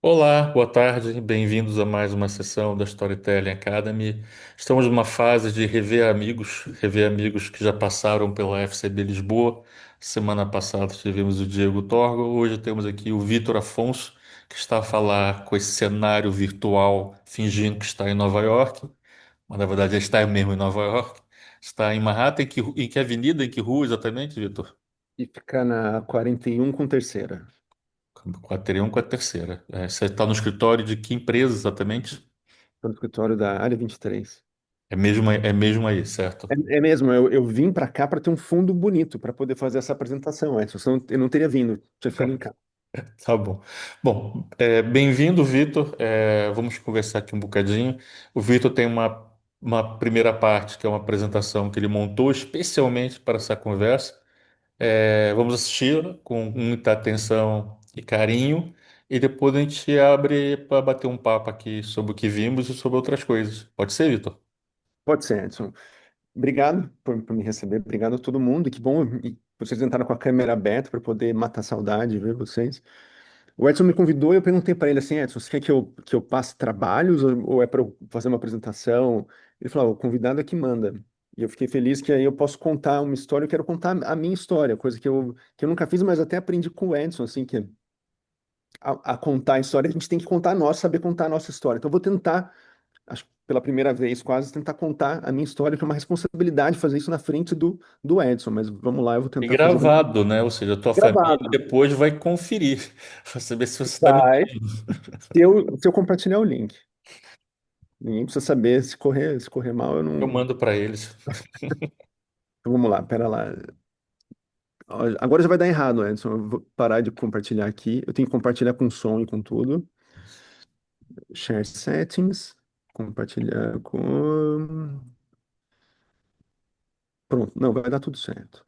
Olá, boa tarde, bem-vindos a mais uma sessão da Storytelling Academy. Estamos numa fase de rever amigos que já passaram pela FCB Lisboa. Semana passada tivemos o Diego Torgo, hoje temos aqui o Vitor Afonso, que está a falar com esse cenário virtual, fingindo que está em Nova York, mas na verdade ele está mesmo em Nova York. Está em Manhattan, em que avenida, em que rua exatamente, Vitor? E ficar na 41 com terceira. Com a 31 com a terceira. Você está no escritório de que empresa exatamente? Tô no escritório da área 23. É mesmo aí, certo? É mesmo, eu vim para cá para ter um fundo bonito para poder fazer essa apresentação, Edson. Senão eu não teria vindo, tinha ficado em casa. Tá bom. Bom, bem-vindo, Vitor. Vamos conversar aqui um bocadinho. O Vitor tem uma primeira parte, que é uma apresentação que ele montou especialmente para essa conversa. Vamos assisti-la com muita atenção e carinho, e depois a gente abre para bater um papo aqui sobre o que vimos e sobre outras coisas. Pode ser, Vitor? Pode ser, Edson. Obrigado por me receber, obrigado a todo mundo. Que bom vocês entraram com a câmera aberta para poder matar a saudade, ver vocês. O Edson me convidou e eu perguntei para ele assim, Edson, você quer que eu passe trabalhos ou é para eu fazer uma apresentação? Ele falou, o convidado é que manda. E eu fiquei feliz que aí eu posso contar uma história, eu quero contar a minha história, coisa que eu nunca fiz, mas até aprendi com o Edson, assim, que a contar a história, a gente tem que contar a nossa, saber contar a nossa história. Então eu vou tentar, acho que pela primeira vez quase, tentar contar a minha história, que é uma responsabilidade fazer isso na frente do Edson, mas vamos lá, eu vou E tentar fazer da gravado, né? Ou seja, a tua família gravado. depois vai conferir, para saber se você está Vai. mentindo. Se eu compartilhar o link. Ninguém precisa saber se correr mal, eu Eu não. mando para eles. Então, vamos lá, pera lá. Ó, agora já vai dar errado, Edson. Eu vou parar de compartilhar aqui. Eu tenho que compartilhar com som e com tudo. Share settings. Compartilhar com. Pronto, não, vai dar tudo certo.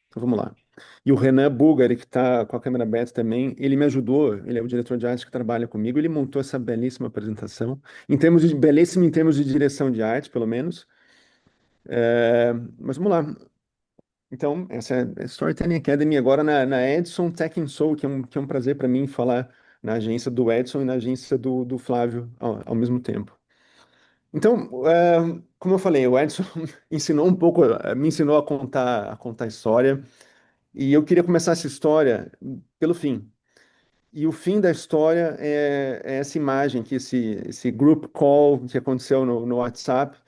Então vamos lá. E o Renan Bulgari, que está com a câmera aberta também, ele me ajudou, ele é o diretor de arte que trabalha comigo, ele montou essa belíssima apresentação, belíssima em termos de direção de arte, pelo menos. Mas vamos lá. Então, essa é a Storytelling Academy agora na Edson Tech and Soul, que é um prazer para mim falar na agência do Edson e na agência do Flávio ao mesmo tempo. Então, como eu falei, o Edson ensinou um pouco, me ensinou a contar a história, e eu queria começar essa história pelo fim. E o fim da história é essa imagem, esse group call que aconteceu no WhatsApp.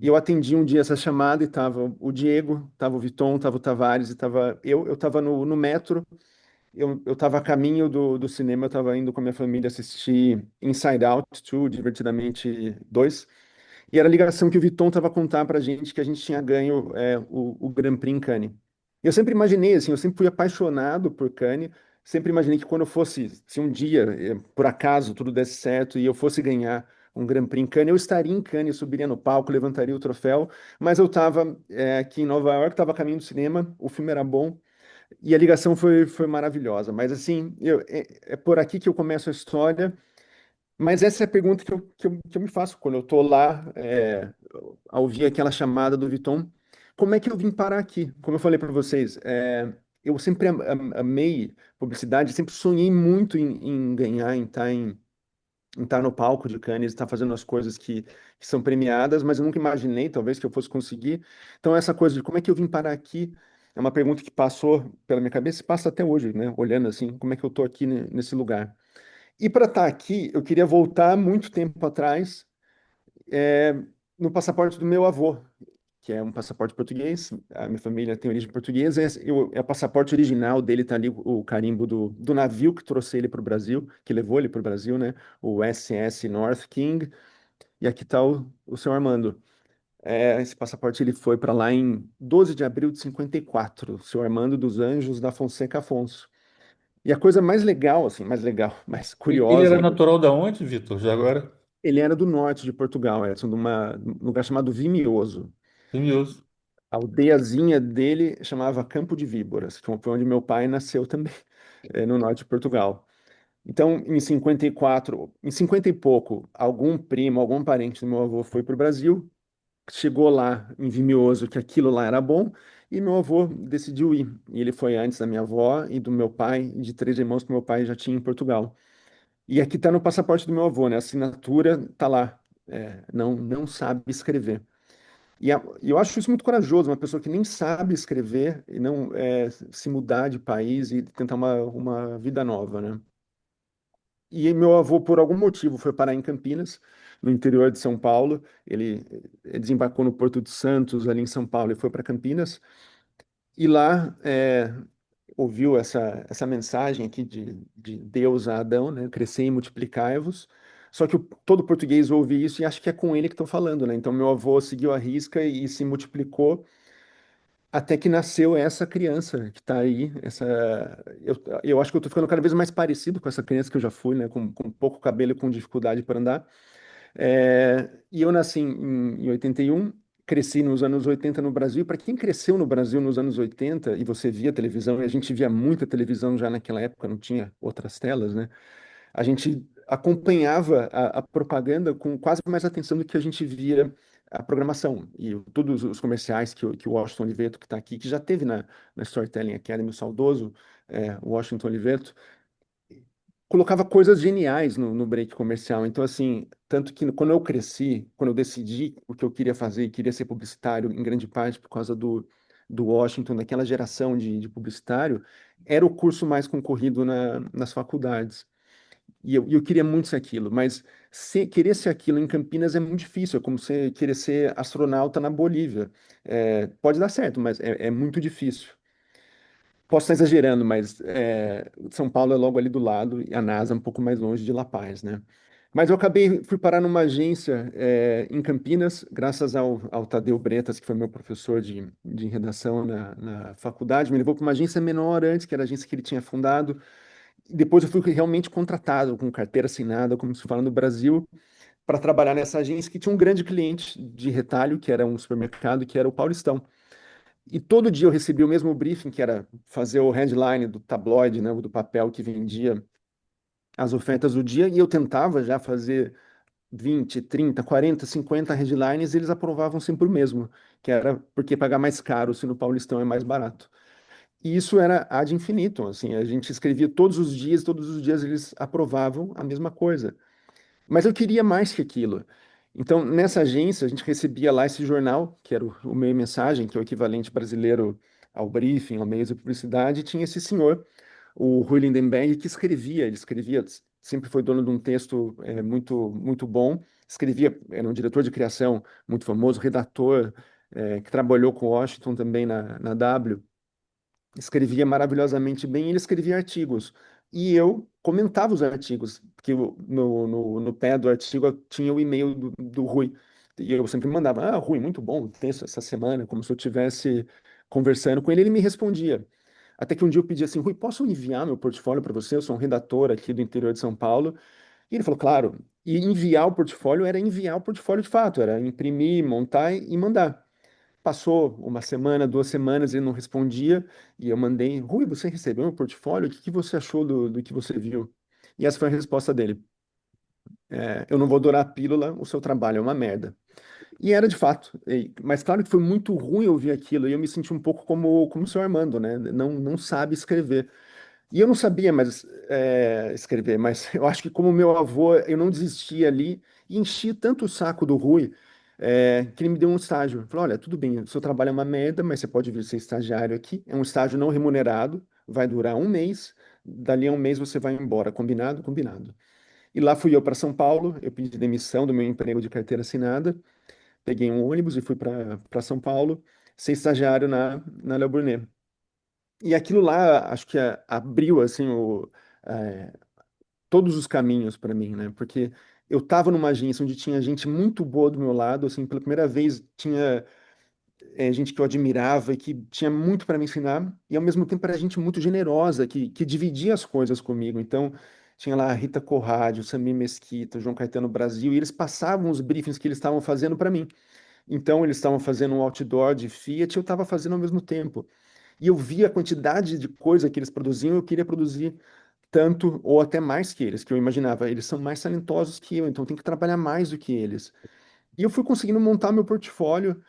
E eu atendi um dia essa chamada e tava o Diego, tava o Viton, tava o Tavares e tava eu tava no metro, eu tava a caminho do cinema, eu tava indo com a minha família assistir Inside Out 2, Divertidamente 2. E era a ligação que o Viton estava a contar pra gente que a gente tinha ganho o Grand Prix em Cannes. E eu sempre imaginei, assim, eu sempre fui apaixonado por Cannes, sempre imaginei que quando eu fosse, se um dia, por acaso, tudo desse certo e eu fosse ganhar um Grand Prix em Cannes, eu estaria em Cannes, subiria no palco, levantaria o troféu, mas eu estava aqui em Nova York, estava a caminho do cinema, o filme era bom, e a ligação foi maravilhosa. Mas, assim, é por aqui que eu começo a história, mas essa é a pergunta que eu me faço quando eu estou lá, ao ouvir aquela chamada do Viton. Como é que eu vim parar aqui? Como eu falei para vocês, eu sempre amei publicidade, sempre sonhei muito em ganhar, em estar no palco de Cannes, estar fazendo as coisas que são premiadas, mas eu nunca imaginei, talvez, que eu fosse conseguir. Então, essa coisa de como é que eu vim parar aqui é uma pergunta que passou pela minha cabeça e passa até hoje, né? Olhando assim, como é que eu estou aqui nesse lugar. E para estar aqui, eu queria voltar muito tempo atrás, é, no passaporte do meu avô, que é um passaporte português. A minha família tem origem portuguesa. É o passaporte original dele, tá ali o carimbo do navio que trouxe ele para o Brasil, que levou ele para o Brasil, né? O SS North King. E aqui está o seu Armando. Esse passaporte ele foi para lá em 12 de abril de 54, o seu Armando dos Anjos da Fonseca Afonso. E a coisa mais legal, assim, mais legal, mais Ele era curiosa. natural da onde, Vitor? Já agora? Ele era do norte de Portugal, Edson, de um lugar chamado Vimioso. Curioso. A aldeiazinha dele chamava Campo de Víboras, que foi onde meu pai nasceu também, no norte de Portugal. Então, em 54, em 50 e pouco, algum primo, algum parente do meu avô foi para o Brasil, chegou lá em Vimioso que aquilo lá era bom, e meu avô decidiu ir. E ele foi antes da minha avó e do meu pai, e de três irmãos que meu pai já tinha em Portugal. E aqui está no passaporte do meu avô, né? A assinatura tá lá. Não sabe escrever. E eu acho isso muito corajoso, uma pessoa que nem sabe escrever e não se mudar de país e tentar uma vida nova, né? E meu avô, por algum motivo, foi parar em Campinas, no interior de São Paulo. Ele desembarcou no Porto de Santos, ali em São Paulo, e foi para Campinas. E lá ouviu essa mensagem aqui de Deus a Adão, né? Crescei e multiplicai-vos. Só que todo português ouve isso e acha que é com ele que estão falando, né? Então meu avô seguiu a risca e se multiplicou até que nasceu essa criança que está aí. Eu acho que eu estou ficando cada vez mais parecido com essa criança que eu já fui, né? Com pouco cabelo e com dificuldade para andar. E eu nasci em 81, cresci nos anos 80 no Brasil. Para quem cresceu no Brasil nos anos 80 e você via televisão, e a gente via muita televisão já naquela época, não tinha outras telas, né? A gente acompanhava a propaganda com quase mais atenção do que a gente via a programação. E todos os comerciais que o Washington Oliveto, que está aqui, que já teve na Storytelling Academy, o saudoso o Washington Oliveto, colocava coisas geniais no break comercial. Então, assim, tanto que quando eu cresci, quando eu decidi o que eu queria fazer, e queria ser publicitário, em grande parte por causa do Washington, daquela geração de publicitário, era o curso mais concorrido nas faculdades. E eu queria muito ser aquilo, mas querer ser aquilo em Campinas é muito difícil, é como você querer ser astronauta na Bolívia. Pode dar certo, mas é muito difícil. Posso estar exagerando, mas São Paulo é logo ali do lado e a NASA é um pouco mais longe de La Paz, né? Mas eu fui parar numa agência em Campinas, graças ao Tadeu Bretas, que foi meu professor de redação na faculdade, me levou para uma agência menor antes, que era a agência que ele tinha fundado. E depois eu fui realmente contratado, com carteira assinada, como se fala no Brasil, para trabalhar nessa agência que tinha um grande cliente de retalho, que era um supermercado, que era o Paulistão. E todo dia eu recebia o mesmo briefing, que era fazer o headline do tabloide, né, do papel que vendia as ofertas do dia, e eu tentava já fazer 20, 30, 40, 50 headlines, e eles aprovavam sempre o mesmo, que era porque pagar mais caro se no Paulistão é mais barato. E isso era ad infinitum, assim, a gente escrevia todos os dias eles aprovavam a mesma coisa. Mas eu queria mais que aquilo. Então, nessa agência, a gente recebia lá esse jornal, que era o Meio Mensagem, que é o equivalente brasileiro ao briefing, ao meio de publicidade, e tinha esse senhor, o Rui Lindenberg, que ele escrevia, sempre foi dono de um texto muito, muito bom, escrevia, era um diretor de criação muito famoso, redator, que trabalhou com Washington também na W, escrevia maravilhosamente bem, e ele escrevia artigos. E eu comentava os artigos, porque no pé do artigo tinha o e-mail do Rui. E eu sempre mandava, Rui, muito bom o texto essa semana, como se eu estivesse conversando com ele, ele me respondia. Até que um dia eu pedi assim, Rui, posso enviar meu portfólio para você? Eu sou um redator aqui do interior de São Paulo. E ele falou, claro. E enviar o portfólio era enviar o portfólio de fato, era imprimir, montar e mandar. Passou uma semana, 2 semanas, ele não respondia, e eu mandei, Rui, você recebeu meu portfólio? O que você achou do que você viu? E essa foi a resposta dele. Eu não vou dourar a pílula, o seu trabalho é uma merda. E era de fato. Mas claro que foi muito ruim ouvir aquilo, e eu me senti um pouco como o seu Armando, né? Não sabe escrever. E eu não sabia mais escrever, mas eu acho que como meu avô, eu não desisti ali e enchi tanto o saco do Rui que ele me deu um estágio. Falou, olha, tudo bem, o seu trabalho é uma merda, mas você pode vir ser estagiário aqui. É um estágio não remunerado, vai durar um mês. Dali a um mês você vai embora, combinado? Combinado. E lá fui eu para São Paulo, eu pedi demissão do meu emprego de carteira assinada, peguei um ônibus e fui para São Paulo, ser estagiário na Le Brunner. E aquilo lá, acho que abriu assim eh, todos os caminhos para mim, né? Porque eu estava numa agência onde tinha gente muito boa do meu lado, assim, pela primeira vez tinha gente que eu admirava e que tinha muito para me ensinar, e ao mesmo tempo era gente muito generosa, que dividia as coisas comigo. Então, tinha lá a Rita Corradi, o Samir Mesquita, o João Caetano Brasil, e eles passavam os briefings que eles estavam fazendo para mim. Então, eles estavam fazendo um outdoor de Fiat, eu estava fazendo ao mesmo tempo. E eu via a quantidade de coisa que eles produziam, eu queria produzir tanto ou até mais que eles, que eu imaginava. Eles são mais talentosos que eu, então tem que trabalhar mais do que eles. E eu fui conseguindo montar meu portfólio,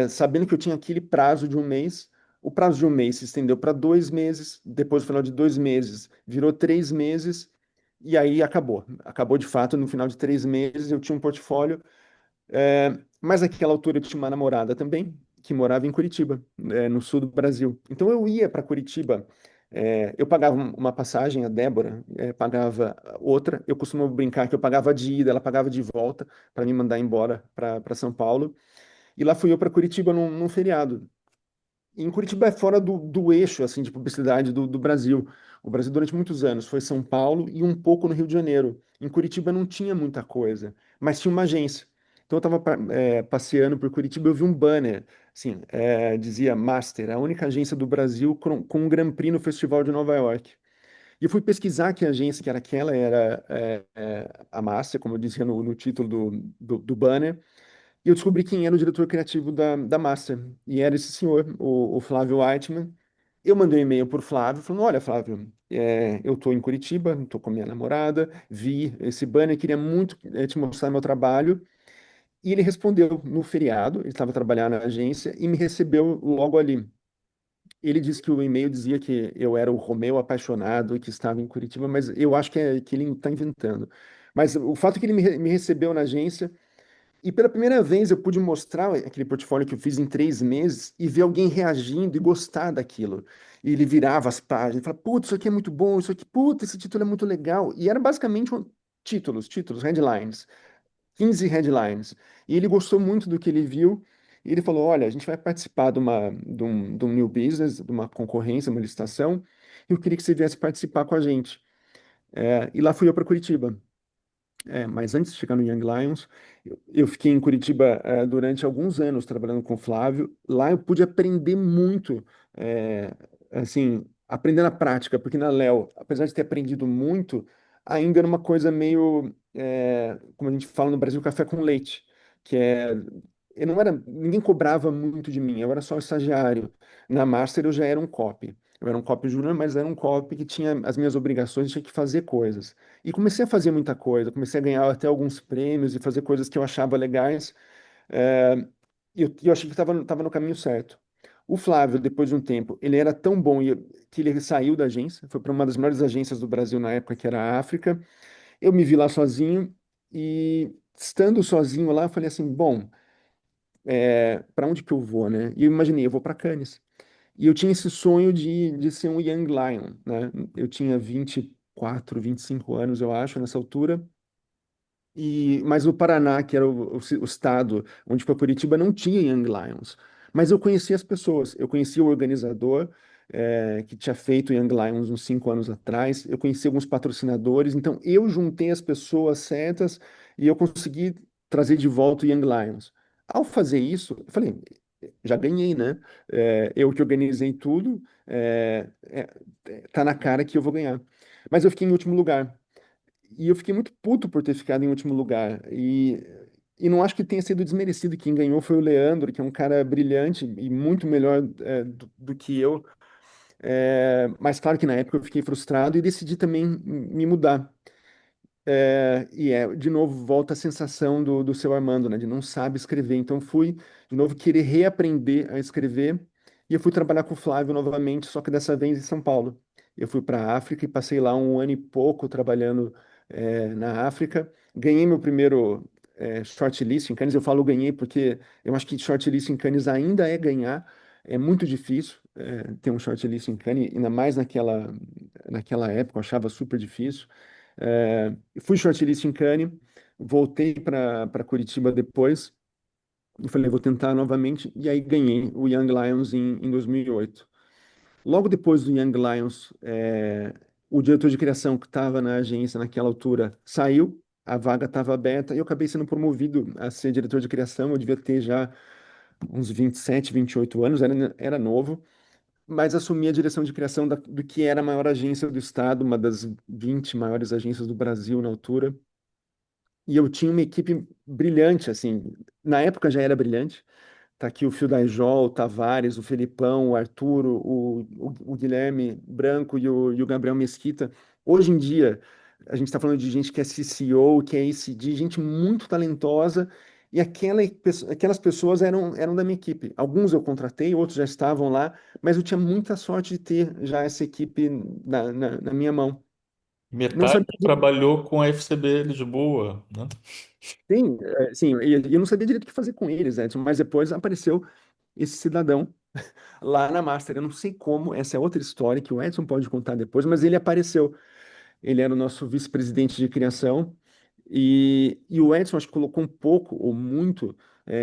sabendo que eu tinha aquele prazo de um mês. O prazo de um mês se estendeu para 2 meses, depois, no final de 2 meses, virou 3 meses, E aí acabou. Acabou de fato, no final de 3 meses eu tinha um portfólio. Mas naquela altura eu tinha uma namorada também, que morava em Curitiba, no sul do Brasil. Então eu ia para Curitiba, eu pagava uma passagem, a Débora pagava outra. Eu costumo brincar que eu pagava de ida, ela pagava de volta para me mandar embora para São Paulo. E lá fui eu para Curitiba num feriado. Em Curitiba é fora do eixo assim de publicidade do Brasil. O Brasil durante muitos anos foi São Paulo e um pouco no Rio de Janeiro. Em Curitiba não tinha muita coisa, mas tinha uma agência. Então eu estava passeando por Curitiba, eu vi um banner, assim, dizia Master, a única agência do Brasil com um Grand Prix no Festival de Nova York. E eu fui pesquisar que agência que era aquela, era a Master, como eu dizia no título do banner. E eu descobri quem era o diretor criativo da Master. E era esse senhor, o Flávio Whiteman. Eu mandei um e-mail por Flávio, falando: Olha, Flávio, eu estou em Curitiba, estou com a minha namorada, vi esse banner, queria muito te mostrar meu trabalho. E ele respondeu no feriado, ele estava trabalhando na agência e me recebeu logo ali. Ele disse que o e-mail dizia que eu era o Romeu apaixonado e que estava em Curitiba, mas eu acho que ele está inventando. Mas o fato é que ele me recebeu na agência. E pela primeira vez eu pude mostrar aquele portfólio que eu fiz em 3 meses e ver alguém reagindo e gostar daquilo. E ele virava as páginas e falava: Putz, isso aqui é muito bom, isso aqui, putz, esse título é muito legal. E era basicamente títulos, headlines, 15 headlines. E ele gostou muito do que ele viu. E ele falou: Olha, a gente vai participar de um new business, de uma concorrência, uma licitação. E eu queria que você viesse participar com a gente. E lá fui eu para Curitiba. Mas antes de chegar no Young Lions, eu fiquei em Curitiba durante alguns anos trabalhando com o Flávio. Lá eu pude aprender muito, assim, aprender na prática, porque na Léo, apesar de ter aprendido muito, ainda era uma coisa meio, como a gente fala no Brasil, café com leite, que eu não era, ninguém cobrava muito de mim, eu era só estagiário. Na Master eu já era um copy. Eu era um copy júnior, mas era um copy que tinha as minhas obrigações, tinha que fazer coisas. E comecei a fazer muita coisa, comecei a ganhar até alguns prêmios e fazer coisas que eu achava legais. É, e eu achei que estava no caminho certo. O Flávio, depois de um tempo, ele era tão bom que ele saiu da agência, foi para uma das melhores agências do Brasil na época, que era a África. Eu me vi lá sozinho e, estando sozinho lá, eu falei assim: bom, para onde que eu vou, né? E eu imaginei: eu vou para Cannes. E eu tinha esse sonho de ser um Young Lion, né? Eu tinha 24, 25 anos, eu acho, nessa altura. Mas o Paraná, que era o estado onde foi Curitiba, não tinha Young Lions. Mas eu conhecia as pessoas, eu conhecia o organizador, que tinha feito Young Lions uns 5 anos atrás, eu conhecia alguns patrocinadores, então eu juntei as pessoas certas e eu consegui trazer de volta o Young Lions. Ao fazer isso, eu falei: já ganhei, né? Eu que organizei tudo, tá na cara que eu vou ganhar. Mas eu fiquei em último lugar. E eu fiquei muito puto por ter ficado em último lugar. E não acho que tenha sido desmerecido. Quem ganhou foi o Leandro, que é um cara brilhante e muito melhor do que eu. Mas claro que na época eu fiquei frustrado e decidi também me mudar. De novo, volta a sensação do seu Armando, né? De não sabe escrever. Então fui, de novo, querer reaprender a escrever. E eu fui trabalhar com o Flávio novamente, só que dessa vez em São Paulo. Eu fui para a África e passei lá um ano e pouco trabalhando na África. Ganhei meu primeiro shortlist em Cannes. Eu falo ganhei porque eu acho que shortlist em Cannes ainda é ganhar. É muito difícil ter um shortlist em Cannes, ainda mais naquela época, eu achava super difícil. Fui shortlist em Cannes, voltei para Curitiba depois e falei: vou tentar novamente. E aí ganhei o Young Lions em 2008. Logo depois do Young Lions, o diretor de criação que estava na agência naquela altura saiu, a vaga estava aberta e eu acabei sendo promovido a ser diretor de criação. Eu devia ter já uns 27, 28 anos, era novo, mas assumi a direção de criação do que era a maior agência do estado, uma das 20 maiores agências do Brasil na altura. E eu tinha uma equipe brilhante, assim, na época já era brilhante. Tá aqui o Fio Daijol, o Tavares, o Felipão, o Arturo, o Guilherme Branco e o Gabriel Mesquita. Hoje em dia, a gente está falando de gente que é CCO, que é ACD, gente muito talentosa, e aquelas pessoas eram da minha equipe. Alguns eu contratei, outros já estavam lá, mas eu tinha muita sorte de ter já essa equipe na minha mão. Não Metade sabia trabalhou com a FCB Lisboa, né? sim, sim, e eu não sabia direito o que fazer com eles, Edson, mas depois apareceu esse cidadão lá na Master. Eu não sei como, essa é outra história que o Edson pode contar depois, mas ele apareceu. Ele era o nosso vice-presidente de criação, e o Edson acho que colocou um pouco ou muito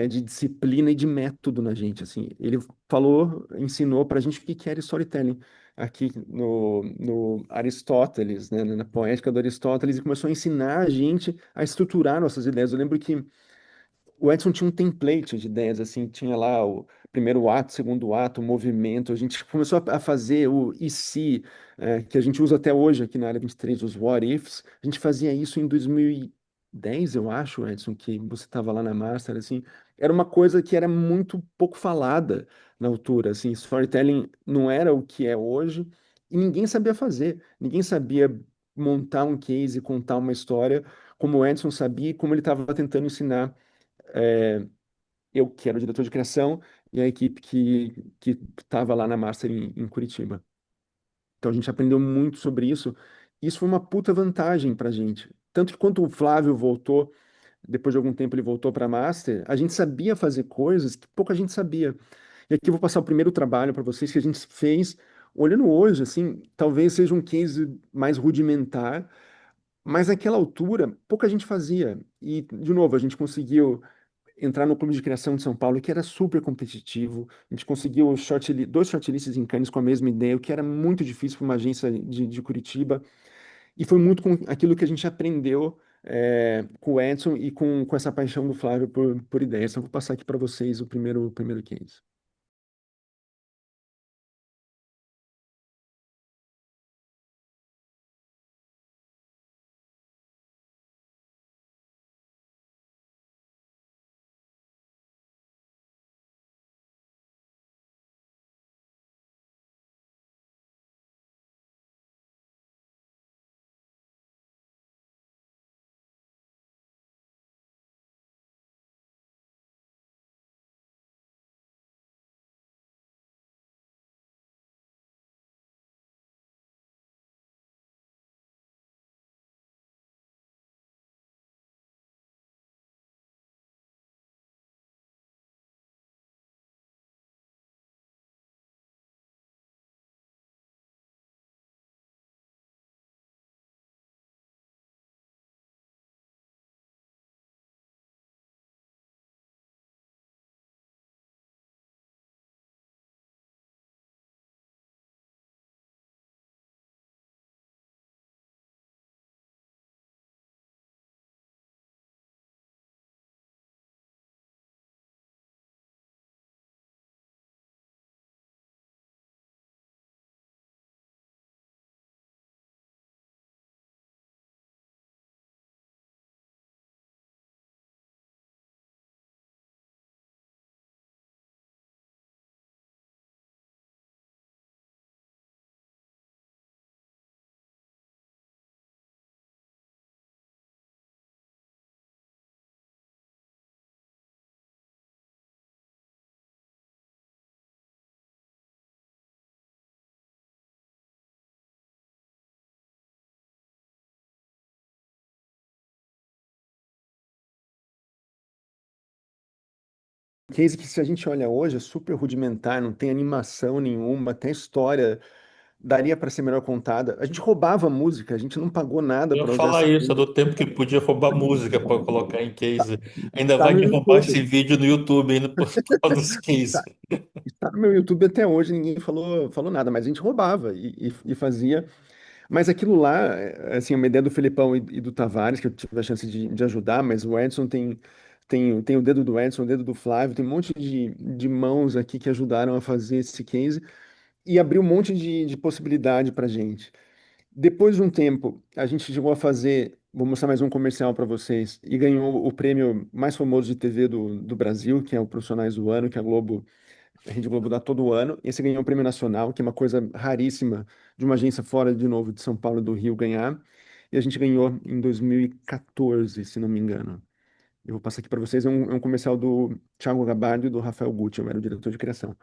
de disciplina e de método na gente, assim. Ele falou, ensinou para a gente o que que era storytelling aqui no Aristóteles, né, na poética do Aristóteles, e começou a ensinar a gente a estruturar nossas ideias. Eu lembro que o Edson tinha um template de ideias, assim, tinha lá o primeiro ato, segundo ato, o movimento. A gente começou a fazer o e se, que a gente usa até hoje aqui na área 23, os what ifs. A gente fazia isso em 2010, eu acho, Edson, que você estava lá na Master, assim. Era uma coisa que era muito pouco falada na altura, assim. Storytelling não era o que é hoje e ninguém sabia fazer. Ninguém sabia montar um case, contar uma história como o Edson sabia e como ele estava tentando ensinar eu que era o diretor de criação e a equipe que estava lá na Master em Curitiba. Então a gente aprendeu muito sobre isso. Isso foi uma puta vantagem pra gente. Tanto que quando o Flávio voltou, depois de algum tempo ele voltou para a Master, a gente sabia fazer coisas que pouca gente sabia. E aqui eu vou passar o primeiro trabalho para vocês que a gente fez, olhando hoje, assim, talvez seja um case mais rudimentar, mas naquela altura pouca gente fazia. E, de novo, a gente conseguiu entrar no Clube de Criação de São Paulo, que era super competitivo. A gente conseguiu dois shortlists em Cannes com a mesma ideia, o que era muito difícil para uma agência de Curitiba. E foi muito com aquilo que a gente aprendeu com o Edson e com essa paixão do Flávio por ideias. Então, vou passar aqui para vocês o primeiro case. Case que, se a gente olha hoje, é super rudimentar, não tem animação nenhuma, tem história, daria para ser melhor contada. A gente roubava música, a gente não pagou nada Eu ia para usar falar essa isso, é música. do tempo que podia roubar música para colocar em case. Ainda Tá vai no derrubar esse YouTube. vídeo no YouTube ainda por causa dos case. Está no meu YouTube até hoje, ninguém falou nada, mas a gente roubava e fazia. Mas aquilo lá, assim, uma ideia do Felipão e do Tavares, que eu tive a chance de ajudar, mas o Edson tem o dedo do Edson, o dedo do Flávio, tem um monte de mãos aqui que ajudaram a fazer esse case e abriu um monte de possibilidade para gente. Depois de um tempo, a gente chegou a fazer, vou mostrar mais um comercial para vocês, e ganhou o prêmio mais famoso de TV do Brasil, que é o Profissionais do Ano, que a Rede Globo dá todo ano. Esse ganhou o Prêmio Nacional, que é uma coisa raríssima de uma agência fora, de novo, de São Paulo e do Rio ganhar. E a gente ganhou em 2014, se não me engano. Eu vou passar aqui para vocês, é um comercial do Thiago Gabardo e do Rafael Gucci, eu era o diretor de criação.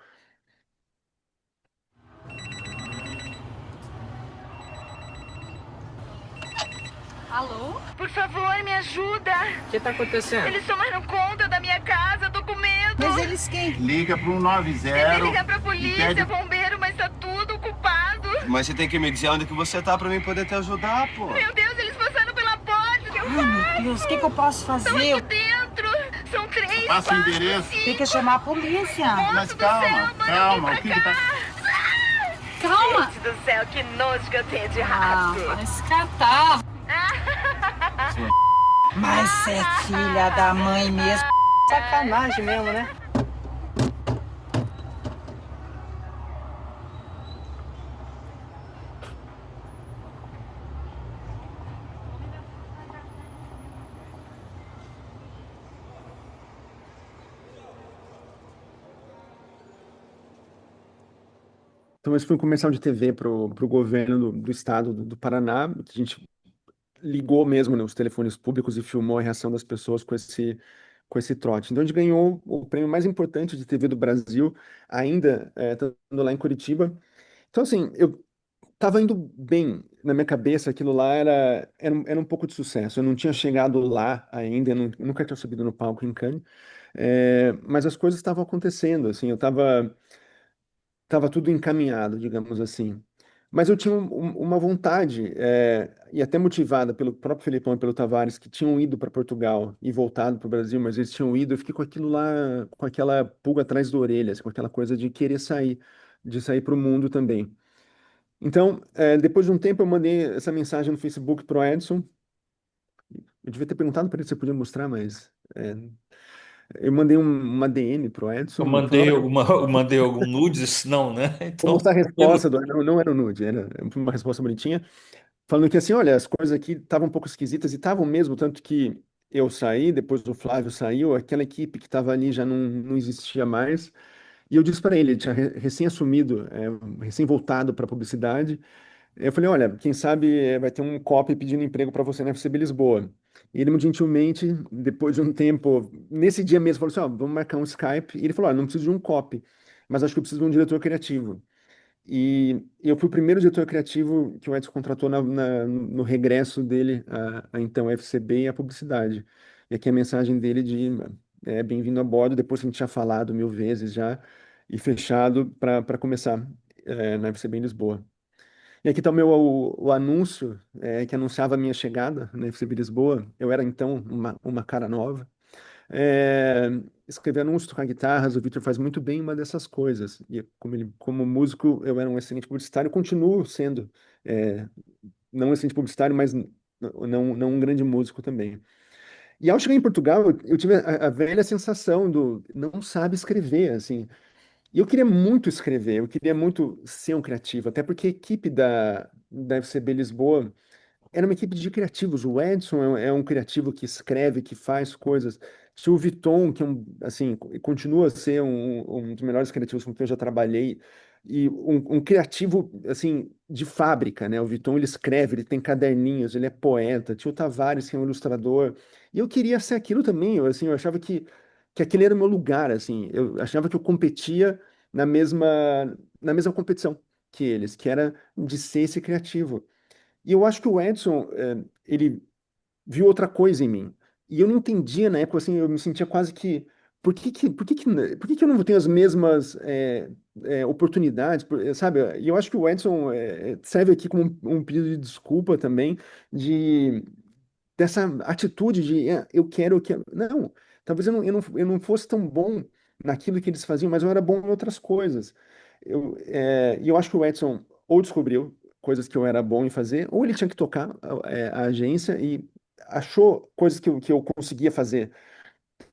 Alô? Por favor, me ajuda. O que tá acontecendo? Eles tomaram conta da minha casa, tô com medo. Mas eles quem? Liga pro Tentei 190 ligar pra e polícia, pede... bombeiro, mas tá tudo ocupado. Mas você tem que me dizer onde que você tá pra mim poder te ajudar, pô. Meu Deus, eles passaram pela porta. O que eu Ai, meu Deus, o que eu posso Estão aqui fazer? dentro. São três, Passa o quatro, endereço. cinco. Tem que chamar a polícia. Mas do calma, céu, mano, calma, vem o que pra que tá... Calma. Gente do céu, que nojo que eu tenho de Ah, rato. vai se catar. Mas é filha da mãe mesmo. Sacanagem mesmo, né? Então, esse foi um comercial de TV pro governo do estado do Paraná, que a gente ligou mesmo, né, os telefones públicos e filmou a reação das pessoas com esse trote. Então, a gente ganhou o prêmio mais importante de TV do Brasil, ainda estando lá em Curitiba. Então, assim, eu tava indo bem na minha cabeça, aquilo lá era um pouco de sucesso. Eu não tinha chegado lá ainda, eu nunca tinha subido no palco em Cannes, mas as coisas estavam acontecendo, assim, tava tudo encaminhado, digamos assim. Mas eu tinha uma vontade, e até motivada pelo próprio Felipão e pelo Tavares, que tinham ido para Portugal e voltado para o Brasil, mas eles tinham ido, eu fiquei com aquilo lá, com aquela pulga atrás da orelha, assim, com aquela coisa de querer sair, de sair para o mundo também. Então, depois de um tempo, eu mandei essa mensagem no Facebook pro Edson. Eu devia ter perguntado para ele se eu podia mostrar, mas eu mandei uma DM pro Edson. Falei, olha, Eu mandei algum nudes, não, né? vou Então, mostrar a pelo, resposta. Não era o nude, era uma resposta bonitinha. Falando que assim, olha, as coisas aqui estavam um pouco esquisitas e estavam mesmo, tanto que eu saí, depois o Flávio saiu, aquela equipe que estava ali já não existia mais. E eu disse para ele, ele tinha recém assumido, recém voltado para a publicidade. Eu falei, olha, quem sabe vai ter um copy pedindo emprego para você na FCB Lisboa. E ele, muito gentilmente, depois de um tempo, nesse dia mesmo, falou assim, ó, vamos marcar um Skype. E ele falou, olha, não preciso de um copy, mas acho que eu preciso de um diretor criativo. E eu fui o primeiro diretor criativo que o Edson contratou no regresso dele a então FCB e a publicidade. E aqui a mensagem dele de bem-vindo a bordo, depois que a gente tinha falado mil vezes já, e fechado para começar na FCB em Lisboa. E aqui está o anúncio que anunciava a minha chegada na FCB Lisboa. Eu era então uma cara nova. É, Escrever anúncios, tocar guitarras, o Victor faz muito bem uma dessas coisas. E como músico, eu era um excelente publicitário, continuo sendo, é, não um excelente publicitário, mas não um grande músico também. E ao chegar em Portugal, eu tive a velha sensação do não sabe escrever, assim. E eu queria muito escrever, eu queria muito ser um criativo, até porque a equipe da FCB Lisboa era uma equipe de criativos. O Edson é um criativo que escreve, que faz coisas. Tinha o Viton, que assim, continua a ser um dos melhores criativos com quem eu já trabalhei. E um criativo, assim, de fábrica, né? O Viton, ele escreve, ele tem caderninhos, ele é poeta. Tinha o Tavares, que é um ilustrador. E eu queria ser aquilo também. Eu achava que aquele era o meu lugar, assim. Eu achava que eu competia na mesma, na mesma competição que eles, que era de ser esse criativo. E eu acho que o Edson, ele viu outra coisa em mim. E eu não entendia na época, assim, eu me sentia quase que. Por que que eu não tenho as mesmas oportunidades, sabe? E eu acho que o Edson serve aqui como um pedido de desculpa também, de, dessa atitude de eu quero que. Não, talvez eu não fosse tão bom naquilo que eles faziam, mas eu era bom em outras coisas. E eu acho que o Edson ou descobriu coisas que eu era bom em fazer, ou ele tinha que tocar a agência e achou coisas que eu conseguia fazer.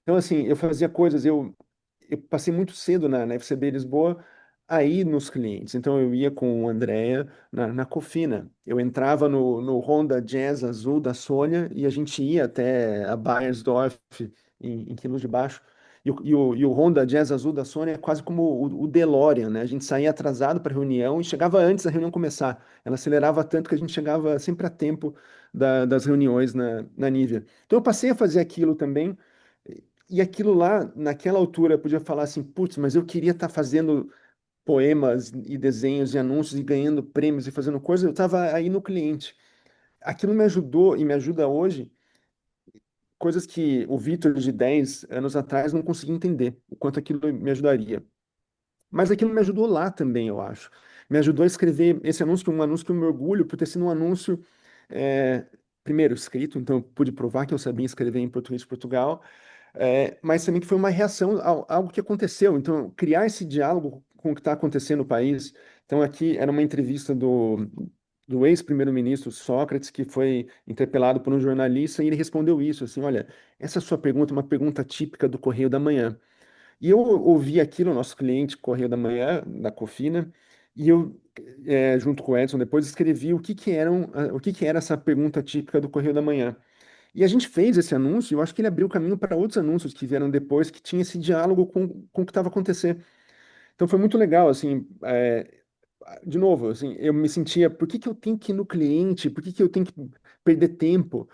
Então, assim, eu fazia coisas, eu passei muito cedo na FCB Lisboa aí nos clientes. Então, eu ia com o Andrea na Cofina. Eu entrava no Honda Jazz azul da Sônia e a gente ia até a Baiersdorf, em Quilos de Baixo. E o Honda Jazz azul da Sônia é quase como o DeLorean, né? A gente saía atrasado para a reunião e chegava antes da reunião começar. Ela acelerava tanto que a gente chegava sempre a tempo das reuniões na Nívea. Então, eu passei a fazer aquilo também. E aquilo lá, naquela altura, eu podia falar assim, putz, mas eu queria estar fazendo poemas e desenhos e anúncios e ganhando prêmios e fazendo coisas, eu estava aí no cliente. aquilo me ajudou e me ajuda hoje, coisas que o Vitor de 10 anos atrás não conseguia entender, o quanto aquilo me ajudaria. Mas aquilo me ajudou lá também, eu acho. Me ajudou a escrever esse anúncio, que é um anúncio que eu me orgulho por ter sido um anúncio, é, primeiro, escrito, então eu pude provar que eu sabia escrever em português de Portugal, mas também que foi uma reação a algo que aconteceu. Então, criar esse diálogo com o que está acontecendo no país. Então, aqui era uma entrevista do ex-primeiro-ministro Sócrates, que foi interpelado por um jornalista, e ele respondeu isso, assim, olha, essa sua pergunta é uma pergunta típica do Correio da Manhã. E eu ouvi aquilo, nosso cliente Correio da Manhã, da Cofina, e eu, junto com o Edson, depois escrevi o que que era essa pergunta típica do Correio da Manhã. E a gente fez esse anúncio, e eu acho que ele abriu caminho para outros anúncios que vieram depois, que tinha esse diálogo com o que estava acontecendo. Então foi muito legal, assim, de novo, assim, eu me sentia, por que que eu tenho que ir no cliente? Por que que eu tenho que perder tempo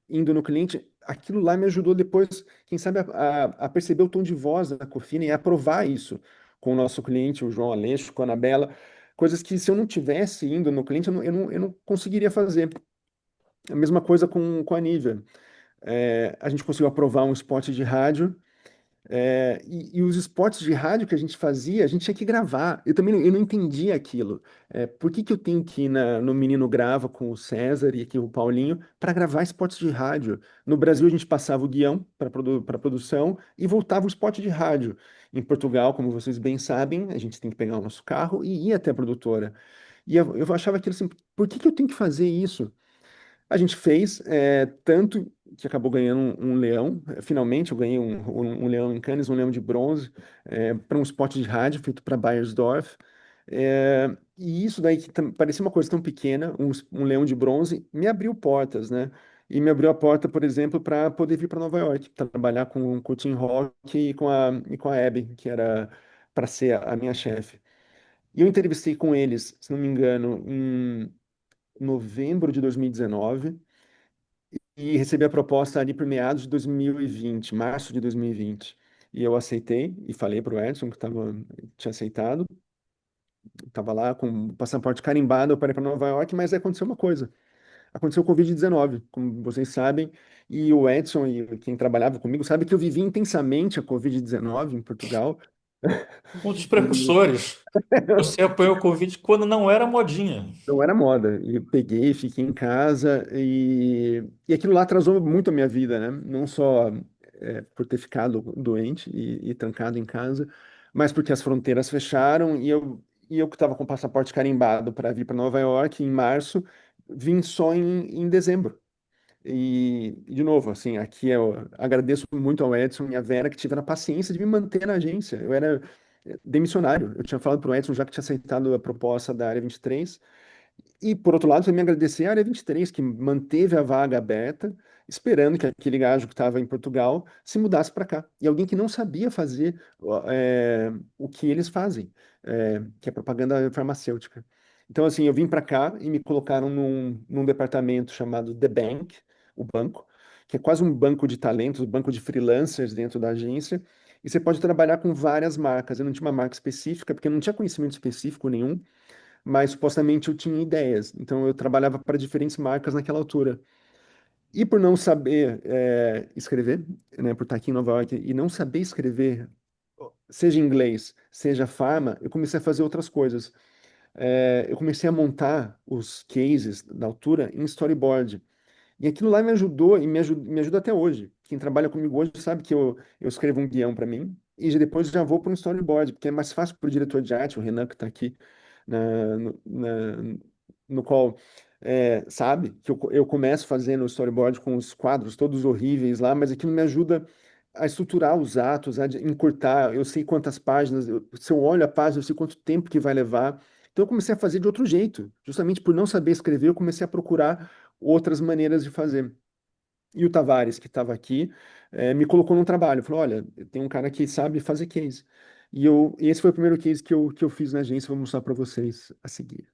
indo no cliente? Aquilo lá me ajudou depois, quem sabe, a perceber o tom de voz da Cofina e a aprovar isso com o nosso cliente, o João Aleixo, com a Anabela, coisas que se eu não tivesse indo no cliente, eu não conseguiria fazer. A mesma coisa com a Nivea. A gente conseguiu aprovar um spot de rádio, e os spots de rádio que a gente fazia, a gente tinha que gravar. Eu também eu não entendia aquilo. Por que que eu tenho que ir no Menino Grava com o César e aqui o Paulinho para gravar spots de rádio? No Brasil, a gente passava o guião para produção e voltava o spot de rádio. Em Portugal, como vocês bem sabem, a gente tem que pegar o nosso carro e ir até a produtora. E eu achava aquilo assim, por que que eu tenho que fazer isso? A gente fez, tanto que acabou ganhando um leão. Finalmente, eu ganhei um leão em Cannes, um leão de bronze, para um spot de rádio feito para Bayersdorf. E isso daí, que parecia uma coisa tão pequena, um leão de bronze, me abriu portas, né? E me abriu a porta, por exemplo, para poder vir para Nova York, trabalhar com o Tim Rock e com a Abby, que era para ser a minha chefe. E eu entrevistei com eles, se não me engano, em novembro de 2019 e recebi a proposta ali por meados de 2020, março de 2020. E eu aceitei e falei para o Edson que tinha aceitado. Estava lá com o passaporte carimbado para ir para Nova York, mas aí aconteceu uma coisa. Aconteceu o Covid-19, como vocês sabem, e o Edson e quem trabalhava comigo sabe que eu vivi intensamente a Covid-19 em Portugal. Um dos E precursores. Você apanhou o Covid quando não era modinha. não era moda. E eu peguei, fiquei em casa e aquilo lá atrasou muito a minha vida, né? Não só por ter ficado doente e trancado em casa, mas porque as fronteiras fecharam e eu que estava com o passaporte carimbado para vir para Nova York em março, vim só em dezembro. De novo, assim, aqui eu agradeço muito ao Edson e à Vera que tiveram a paciência de me manter na agência. Eu era demissionário. Eu tinha falado para o Edson já que tinha aceitado a proposta da Área 23. E, por outro lado, também agradecer a Área 23, que manteve a vaga aberta, esperando que aquele gajo que estava em Portugal se mudasse para cá. E alguém que não sabia fazer o que eles fazem, que é propaganda farmacêutica. Então, assim, eu vim para cá e me colocaram num departamento chamado The Bank, o banco, que é quase um banco de talentos, um banco de freelancers dentro da agência. E você pode trabalhar com várias marcas. Eu não tinha uma marca específica, porque eu não tinha conhecimento específico nenhum, mas supostamente eu tinha ideias. Então eu trabalhava para diferentes marcas naquela altura. E por não saber escrever, né, por estar aqui em Nova York e não saber escrever, seja em inglês, seja farma, eu comecei a fazer outras coisas. Eu comecei a montar os cases da altura em storyboard. E aquilo lá me ajudou e me ajuda até hoje. Quem trabalha comigo hoje sabe que eu escrevo um guião para mim e depois já vou para um storyboard, porque é mais fácil para o diretor de arte, o Renan, que está aqui, na, no, na- no qual sabe que eu começo fazendo o storyboard com os quadros todos horríveis lá, mas aquilo me ajuda a estruturar os atos, encurtar. Eu sei quantas páginas, se eu olho a página, eu sei quanto tempo que vai levar. Então eu comecei a fazer de outro jeito, justamente por não saber escrever, eu comecei a procurar outras maneiras de fazer. E o Tavares, que estava aqui, me colocou num trabalho. Falou: olha, tem um cara que sabe fazer case. E esse foi o primeiro case que eu fiz na agência. Vou mostrar para vocês a seguir.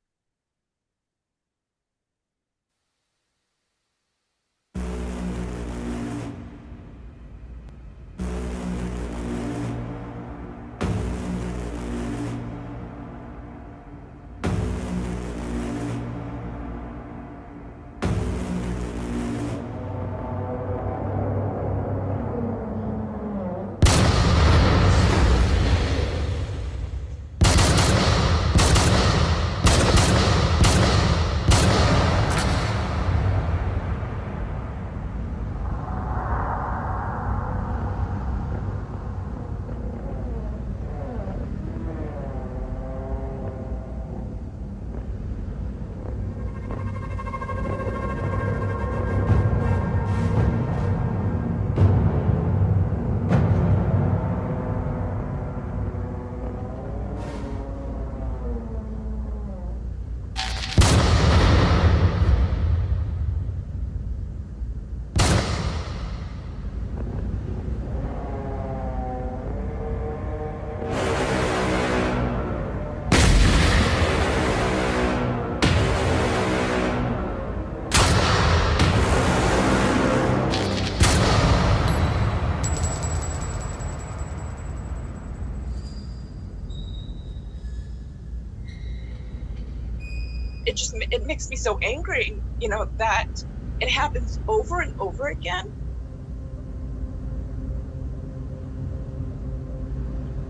it makes me so angry, you know, that it happens over and over again.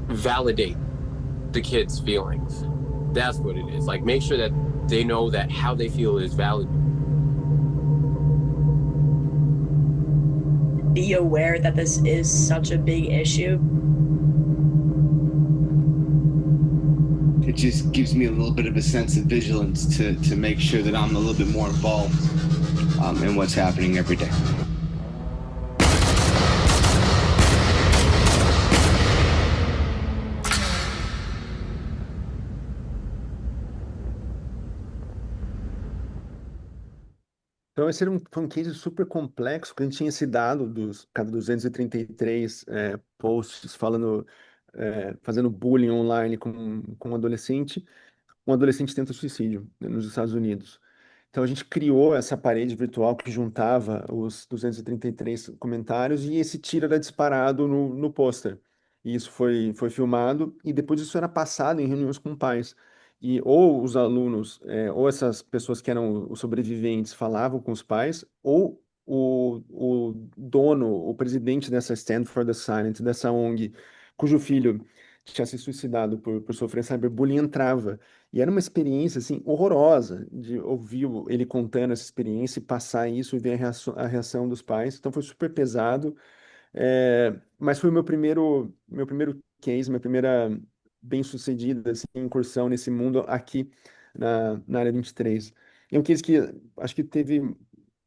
Validate the kids' feelings. That's what it is. Like, make sure that they know that how they feel is valid. Be aware that this is such a big issue. It just gives me a little bit of a sense of vigilance to make sure that I'm a little bit more involved in what's happening every day. Então, esse era foi um case super complexo, que a gente tinha esse dado dos cada 233 posts falando, fazendo bullying online com um adolescente tenta suicídio, né, nos Estados Unidos. Então, a gente criou essa parede virtual que juntava os 233 comentários e esse tiro era disparado no pôster. E isso foi filmado e depois isso era passado em reuniões com pais. E ou os alunos, ou essas pessoas que eram os sobreviventes falavam com os pais, ou o dono, o presidente dessa Stand for the Silent, dessa ONG, cujo filho tinha se suicidado por sofrer cyberbullying, entrava. E era uma experiência, assim, horrorosa de ouvir ele contando essa experiência e passar isso e ver a reação dos pais. Então foi super pesado, mas foi o meu primeiro case, minha primeira bem-sucedida assim, incursão nesse mundo aqui na área 23. É um case que acho que teve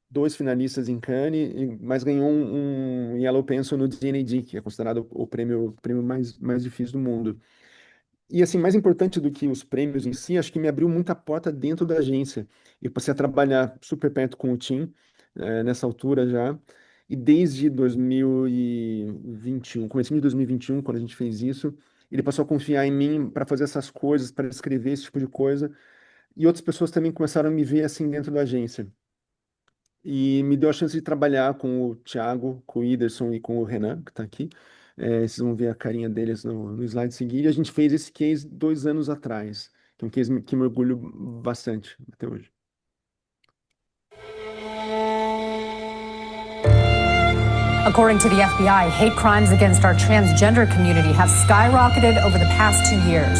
dois finalistas em Cannes, mas ganhou um Yellow Pencil no D&AD, que é considerado o prêmio mais difícil do mundo. E assim, mais importante do que os prêmios em si, acho que me abriu muita porta dentro da agência. Eu passei a trabalhar super perto com o Tim, nessa altura já. E desde 2021, comecinho de 2021, quando a gente fez isso, ele passou a confiar em mim para fazer essas coisas, para escrever esse tipo de coisa. E outras pessoas também começaram a me ver assim dentro da agência. E me deu a chance de trabalhar com o Thiago, com o Iderson e com o Renan, que está aqui. Vocês vão ver a carinha deles no slide seguinte. A gente fez esse case 2 anos atrás, que é um case que me orgulho bastante até hoje. According to the FBI, hate crimes against our transgender community have skyrocketed over the past 2 years.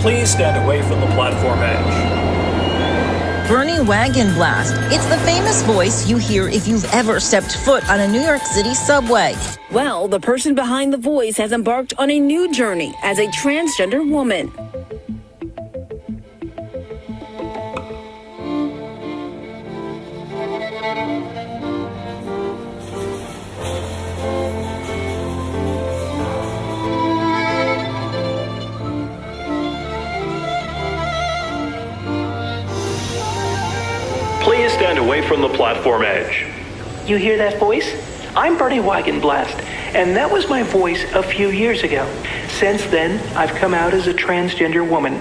Please stand away from the platform edge. Bernie Wagenblast. It's the famous voice you hear if you've ever stepped foot on a New York City subway. Well, the person behind the voice has embarked on a new journey as a transgender woman. Please stand away from the platform edge. You hear that voice? I'm Bernie Wagenblast, and that was my voice a few years ago. Since then, I've come out as a transgender woman.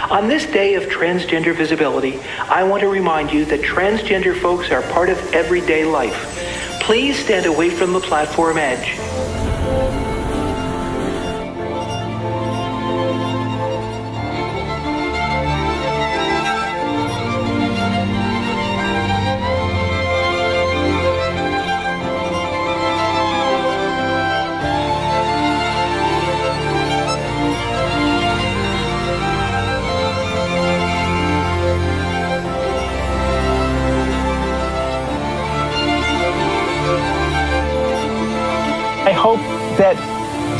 On this day of transgender visibility, I want to remind you that transgender folks are part of everyday life. Please stand away from the platform edge. I hope that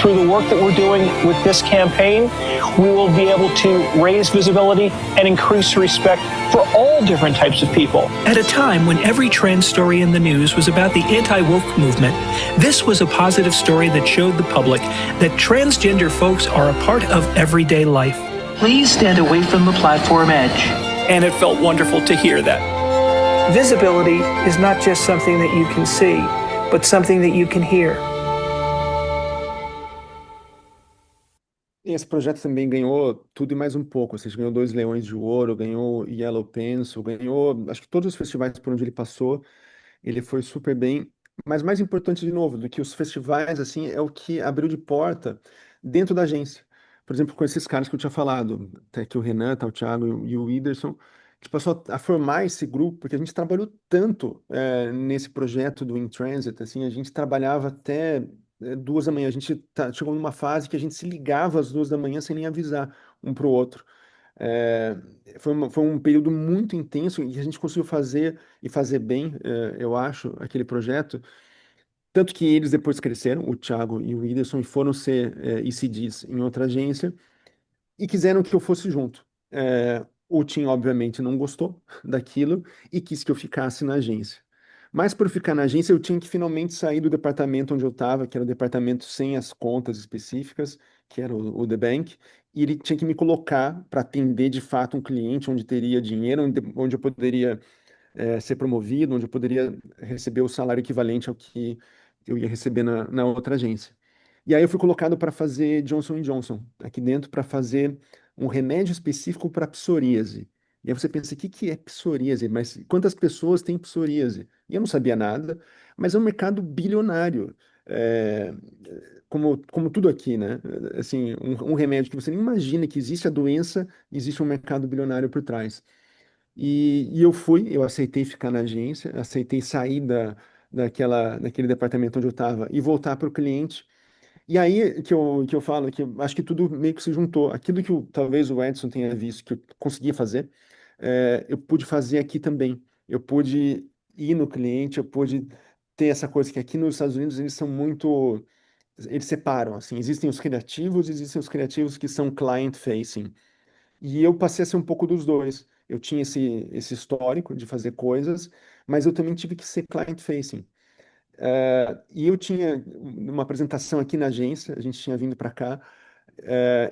through the work that we're doing with this campaign, we will be able to raise visibility and increase respect for all different types of people. At a time when every trans story in the news was about the anti-woke movement, this was a positive story that showed the public that transgender folks are a part of everyday life. Please stand away from the platform edge. And it felt wonderful to hear that. Visibility is not just something that you can see, but something that you can hear. Esse projeto também ganhou tudo e mais um pouco. Ou seja, ganhou 2 Leões de Ouro, ganhou Yellow Pencil, ganhou, acho que todos os festivais por onde ele passou, ele foi super bem. Mas mais importante, de novo, do que os festivais, assim, é o que abriu de porta dentro da agência. Por exemplo, com esses caras que eu tinha falado, até que o Renan, tá, o Thiago e o Whindersson, que passou a formar esse grupo, porque a gente trabalhou tanto nesse projeto do In Transit, assim, a gente trabalhava até 2 da manhã. A gente chegou numa fase que a gente se ligava às 2 da manhã sem nem avisar um para o outro. É, foi um período muito intenso e a gente conseguiu fazer e fazer bem, eu acho, aquele projeto. Tanto que eles depois cresceram, o Thiago e o Whindersson, e foram ser ECDs em outra agência e quiseram que eu fosse junto. O Tim, obviamente, não gostou daquilo e quis que eu ficasse na agência. Mas por ficar na agência, eu tinha que finalmente sair do departamento onde eu estava, que era o departamento sem as contas específicas, que era o The Bank, e ele tinha que me colocar para atender de fato um cliente onde teria dinheiro, onde eu poderia ser promovido, onde eu poderia receber o salário equivalente ao que eu ia receber na outra agência. E aí eu fui colocado para fazer Johnson Johnson aqui dentro, para fazer um remédio específico para psoríase. E aí você pensa, o que que é psoríase? Mas quantas pessoas têm psoríase? E eu não sabia nada, mas é um mercado bilionário. É, como tudo aqui, né? Assim, um remédio que você nem imagina que existe a doença, existe um mercado bilionário por trás. E eu aceitei ficar na agência, aceitei sair daquele departamento onde eu estava e voltar para o cliente. E aí que eu falo que eu acho que tudo meio que se juntou. Aquilo que talvez o Edson tenha visto que eu conseguia fazer, eu pude fazer aqui também. Eu pude ir no cliente, eu pude ter essa coisa que aqui nos Estados Unidos eles são muito. Eles separam, assim, existem os criativos que são client-facing. E eu passei a ser um pouco dos dois. Eu tinha esse histórico de fazer coisas, mas eu também tive que ser client-facing. E eu tinha uma apresentação aqui na agência, a gente tinha vindo para cá,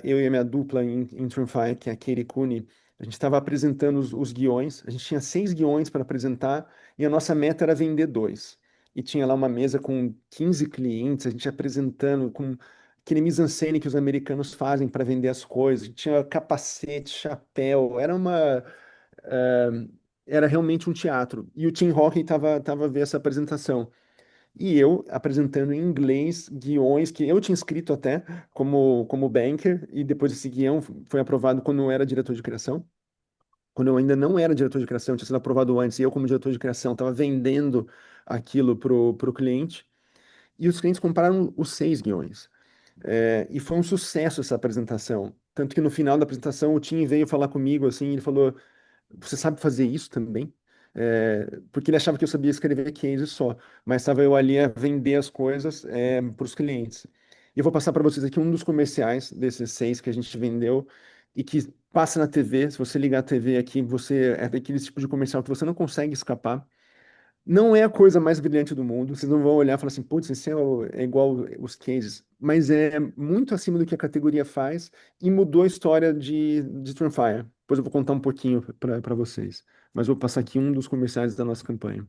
eu e a minha dupla em Triunfy, que é a Katie Cooney, a gente estava apresentando os guiões, a gente tinha 6 guiões para apresentar e a nossa meta era vender dois. E tinha lá uma mesa com 15 clientes, a gente apresentando com aquele mise-en-scène que os americanos fazem para vender as coisas, tinha capacete, chapéu, eh, era realmente um teatro. E o Tim Hawkey estava a ver essa apresentação. E eu apresentando em inglês guiões que eu tinha escrito até como banker, e depois esse guião foi aprovado quando eu era diretor de criação. Quando eu ainda não era diretor de criação, tinha sido aprovado antes, e eu, como diretor de criação, estava vendendo aquilo pro cliente. E os clientes compraram os 6 guiões. E foi um sucesso essa apresentação. Tanto que no final da apresentação o Tim veio falar comigo assim, ele falou: você sabe fazer isso também? Porque ele achava que eu sabia escrever case só, mas estava eu ali a vender as coisas para os clientes. E eu vou passar para vocês aqui um dos comerciais desses 6 que a gente vendeu e que passa na TV. Se você ligar a TV aqui, você é daquele tipo de comercial que você não consegue escapar. Não é a coisa mais brilhante do mundo. Vocês não vão olhar e falar assim, putz, esse é igual os cases. Mas é muito acima do que a categoria faz e mudou a história de Turnfire. Depois eu vou contar um pouquinho para vocês. Mas vou passar aqui um dos comerciais da nossa campanha.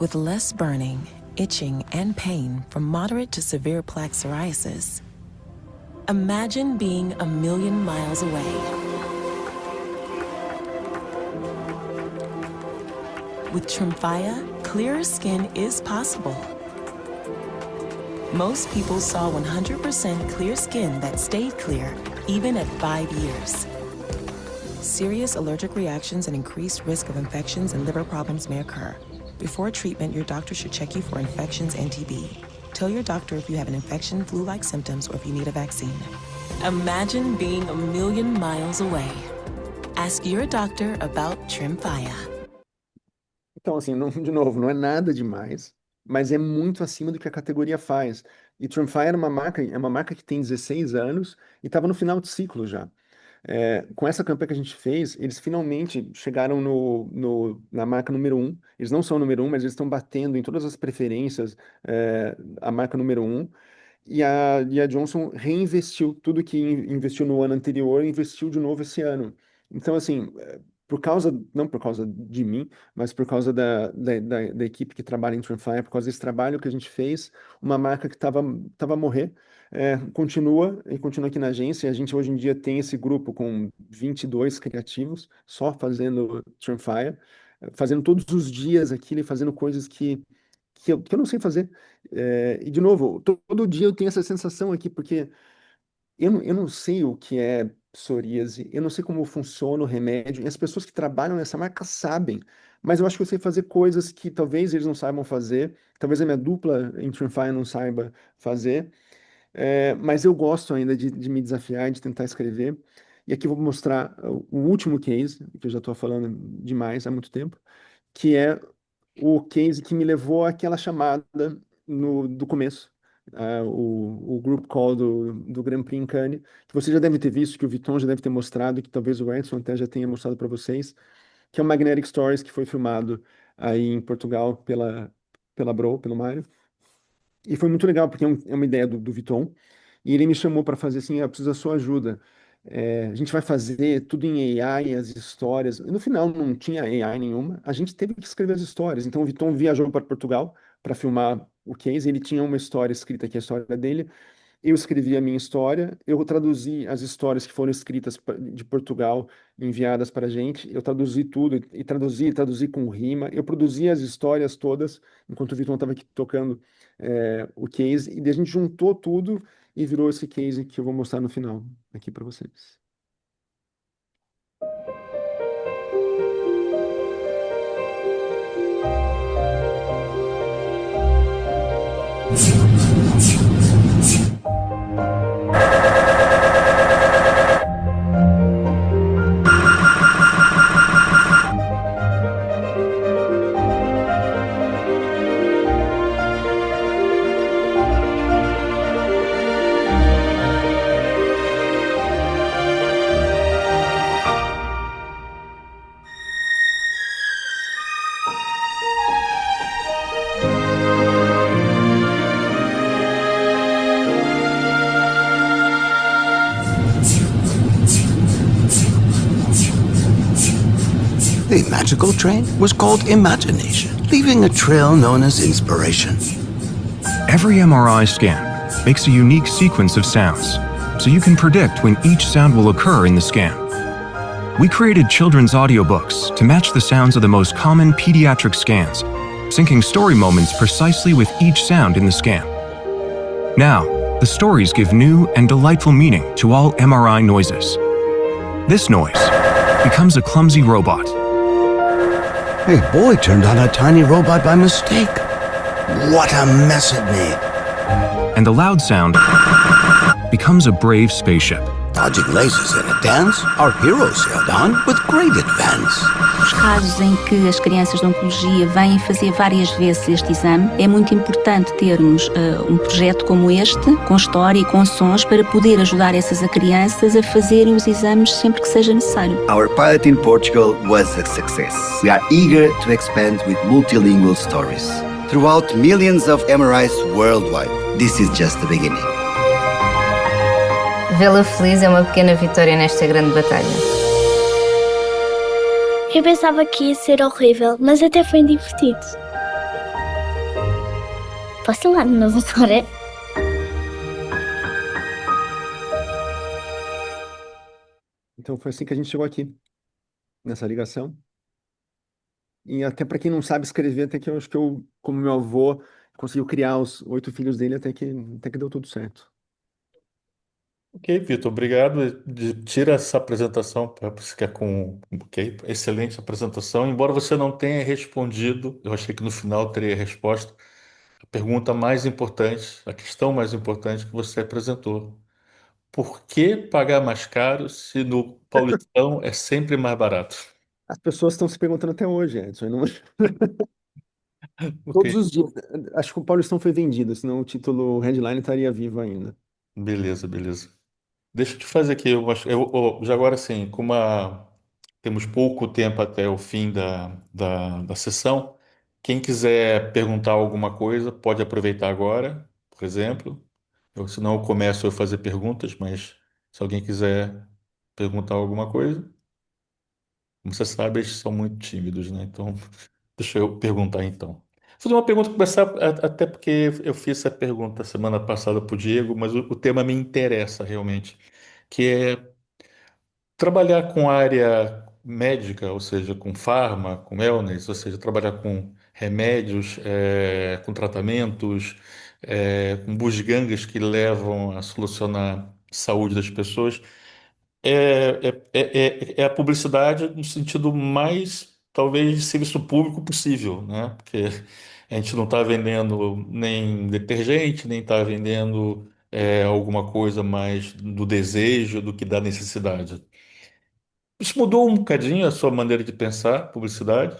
With less burning, itching, and pain from moderate to severe plaque psoriasis, imagine being a million miles away. With Tremfya, clearer skin is possible. Most people saw 100% clear skin that stayed clear, even at 5 years. Serious allergic reactions and increased risk of infections and liver problems may occur. Before treatment, your doctor should check you for infections and TB. Tell your doctor if you have an infection, flu-like symptoms, or if you need a vaccine. Imagine being a million miles away. Ask your doctor about Tremfya. Então, assim, de novo, não é nada demais, mas é muito acima do que a categoria faz. E Tremfya é uma marca que tem 16 anos e estava no final de ciclo já. Com essa campanha que a gente fez, eles finalmente chegaram na marca número 1. Eles não são número 1, mas eles estão batendo em todas as preferências a marca número 1. E a Johnson reinvestiu tudo que investiu no ano anterior, investiu de novo esse ano. Então, assim, não por causa de mim, mas por causa da equipe que trabalha em Tremfya, por causa desse trabalho que a gente fez, uma marca que estava a morrer, continua aqui na agência. A gente hoje em dia tem esse grupo com 22 criativos, só fazendo Tremfya. fazendo todos os dias aquilo e fazendo coisas que eu não sei fazer. E, de novo, todo dia eu tenho essa sensação aqui, porque eu não sei o que é psoríase, eu não sei como funciona o remédio, e as pessoas que trabalham nessa marca sabem, mas eu acho que eu sei fazer coisas que talvez eles não saibam fazer, talvez a minha dupla em Triunfar não saiba fazer, mas eu gosto ainda de me desafiar, de tentar escrever. E aqui eu vou mostrar o último case, que eu já estou falando demais há muito tempo, que é o case que me levou àquela chamada do começo, o group call do Grand Prix em Cannes, que você já deve ter visto, que o Viton já deve ter mostrado, que talvez o Edson até já tenha mostrado para vocês, que é o Magnetic Stories, que foi filmado aí em Portugal pela Bro, pelo Mário. E foi muito legal, porque é uma ideia do Viton, e ele me chamou para fazer assim, eu preciso da sua ajuda. A gente vai fazer tudo em AI, as histórias. No final não tinha AI nenhuma, a gente teve que escrever as histórias. Então o Viton viajou para Portugal para filmar o case, ele tinha uma história escrita aqui, a história dele, eu escrevi a minha história, eu traduzi as histórias que foram escritas de Portugal, enviadas para a gente, eu traduzi tudo, e traduzi com rima, eu produzi as histórias todas, enquanto o Vitor estava aqui tocando o case, e daí a gente juntou tudo e virou esse case que eu vou mostrar no final, aqui para vocês. The magical train was called imagination, leaving a trail known as inspiration. Every MRI scan makes a unique sequence of sounds, so you can predict when each sound will occur in the scan. We created children's audiobooks to match the sounds of the most common pediatric scans, syncing story moments precisely with each sound in the scan. Now, the stories give new and delightful meaning to all MRI noises. This noise becomes a clumsy robot. A boy turned on a tiny robot by mistake. What a mess it made. And the loud sound becomes a brave spaceship. Dodging lasers in a dance, our hero sailed on with great advance. Os casos em que as crianças de oncologia vêm fazer várias vezes este exame, é muito importante termos um projeto como este, com história e com sons, para poder ajudar essas crianças a fazerem os exames sempre que seja necessário. Our pilot in Portugal was a success. We are eager to expand with multilingual stories throughout millions of MRIs worldwide. This is just the beginning. Vê-la feliz é uma pequena vitória nesta grande batalha. Eu pensava que ia ser horrível, mas até foi divertido. Posso ir lá de novo agora? Então foi assim que a gente chegou aqui, nessa ligação. E até para quem não sabe escrever, até que eu acho que eu, como meu avô, conseguiu criar os 8 filhos dele, até que deu tudo certo. Ok, Vitor, obrigado. Tira essa apresentação para ficar com. Ok, excelente apresentação. Embora você não tenha respondido, eu achei que no final teria resposta. A pergunta mais importante, a questão mais importante que você apresentou. Por que pagar mais caro se no Paulistão é sempre mais barato? As pessoas estão se perguntando até hoje, Edson. Eu não... Ok, Todos os dias. Acho que o Paulistão foi vendido, senão o título headline estaria vivo ainda. beleza, beleza. Deixa eu te fazer aqui, já agora sim, temos pouco tempo até o fim da sessão, quem quiser perguntar alguma coisa, pode aproveitar agora, por exemplo. Senão eu começo a fazer perguntas, mas se alguém quiser perguntar alguma coisa, como você sabe, eles são muito tímidos, né? Então, deixa eu perguntar então. Vou fazer uma pergunta, começar até porque eu fiz essa pergunta semana passada para o Diego, mas o tema me interessa realmente, que é trabalhar com área médica, ou seja, com farma, com wellness, ou seja, trabalhar com remédios, com tratamentos, com bugigangas que levam a solucionar a saúde das pessoas, é a publicidade no sentido mais, talvez, de serviço público possível, né? Porque a gente não está vendendo nem detergente, nem está vendendo alguma coisa mais do desejo do que da necessidade. Isso mudou um bocadinho a sua maneira de pensar publicidade?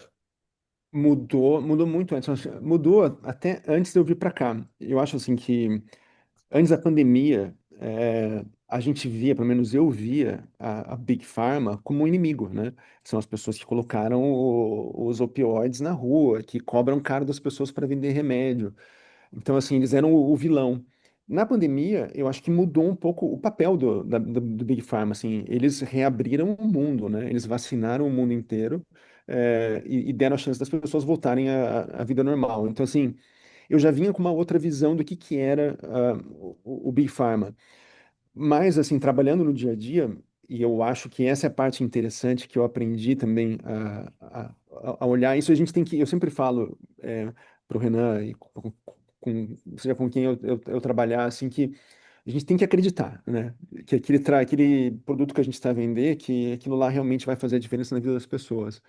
Mudou muito antes. Mudou até antes de eu vir para cá. Eu acho assim que antes da pandemia, a gente via, pelo menos eu via, a Big Pharma como um inimigo, né? São as pessoas que colocaram os opioides na rua, que cobram caro das pessoas para vender remédio. Então, assim, eles eram o vilão. Na pandemia, eu acho que mudou um pouco o papel do Big Pharma, assim, eles reabriram o mundo, né? Eles vacinaram o mundo inteiro, e deram a chance das pessoas voltarem à vida normal. Então, assim, eu já vinha com uma outra visão do que era o Big Pharma. Mas, assim, trabalhando no dia a dia, e eu acho que essa é a parte interessante que eu aprendi também a olhar isso, a gente tem que, eu sempre falo para o Renan e seja com quem eu trabalhar, assim, que a gente tem que acreditar, né? Que aquele produto que a gente está a vender, que aquilo lá realmente vai fazer a diferença na vida das pessoas.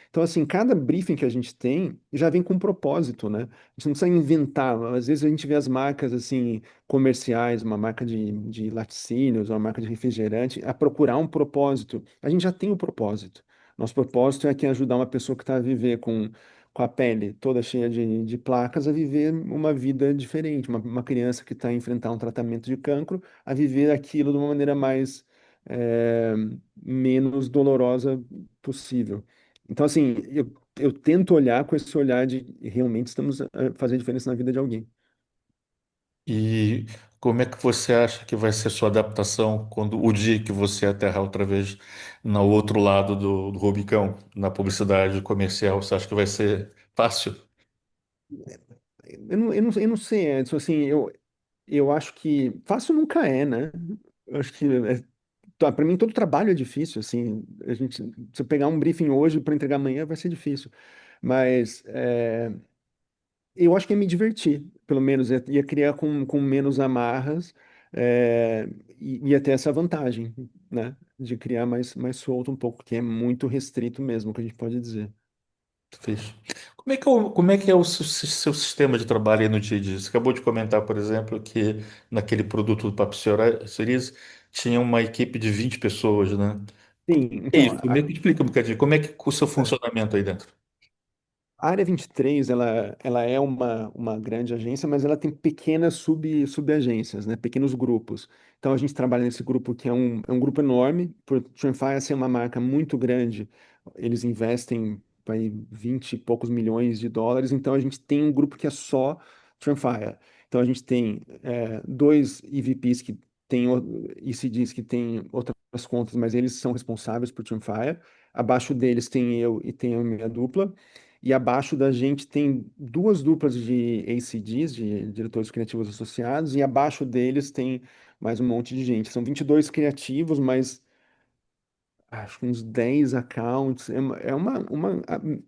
Então, assim, cada briefing que a gente tem já vem com um propósito, né? A gente não precisa inventar. Às vezes a gente vê as marcas, assim, comerciais, uma marca de laticínios, uma marca de refrigerante, a procurar um propósito. A gente já tem o propósito. Nosso propósito é que ajudar uma pessoa que está a viver com a pele toda cheia de placas a viver uma vida diferente. Uma criança que está a enfrentar um tratamento de cancro a viver aquilo de uma maneira mais, eh, menos dolorosa possível. Então, assim, eu tento olhar com esse olhar de realmente estamos a fazer diferença na vida de alguém. E como é que você acha que vai ser sua adaptação quando o dia que você aterrar outra vez no outro lado do Rubicão, na publicidade comercial? Você acha que vai ser fácil? Eu não sei, Edson, assim, eu acho que fácil nunca é, né? Eu acho que para mim todo trabalho é difícil, assim, se eu pegar um briefing hoje para entregar amanhã vai ser difícil, mas eu acho que é me divertir, pelo menos, ia criar com menos amarras, é, e ia ter essa vantagem, né? De criar mais solto um pouco, que é muito restrito mesmo, que a gente pode dizer. Fiz. Como é que é o seu sistema de trabalho aí no dia a dia? Você acabou de comentar, por exemplo, que naquele produto do Papo Cerise tinha uma equipe de 20 pessoas, né? Sim, É então, isso, me explica um bocadinho, como é que é o seu funcionamento aí dentro? a área 23, ela é uma grande agência, mas ela tem pequenas subagências, né? Pequenos grupos. Então, a gente trabalha nesse grupo que é um grupo enorme, por Trendfire ser uma marca muito grande, eles investem aí 20 e poucos milhões de dólares, então a gente tem um grupo que é só Trendfire. Então, a gente tem dois EVPs que têm, ECDs que têm outras contas, mas eles são responsáveis por Trendfire. Abaixo deles tem eu e tem a minha dupla. E abaixo da gente tem duas duplas de ACDs, de diretores criativos associados, e abaixo deles tem mais um monte de gente. São 22 criativos, mas acho que uns 10 accounts. É uma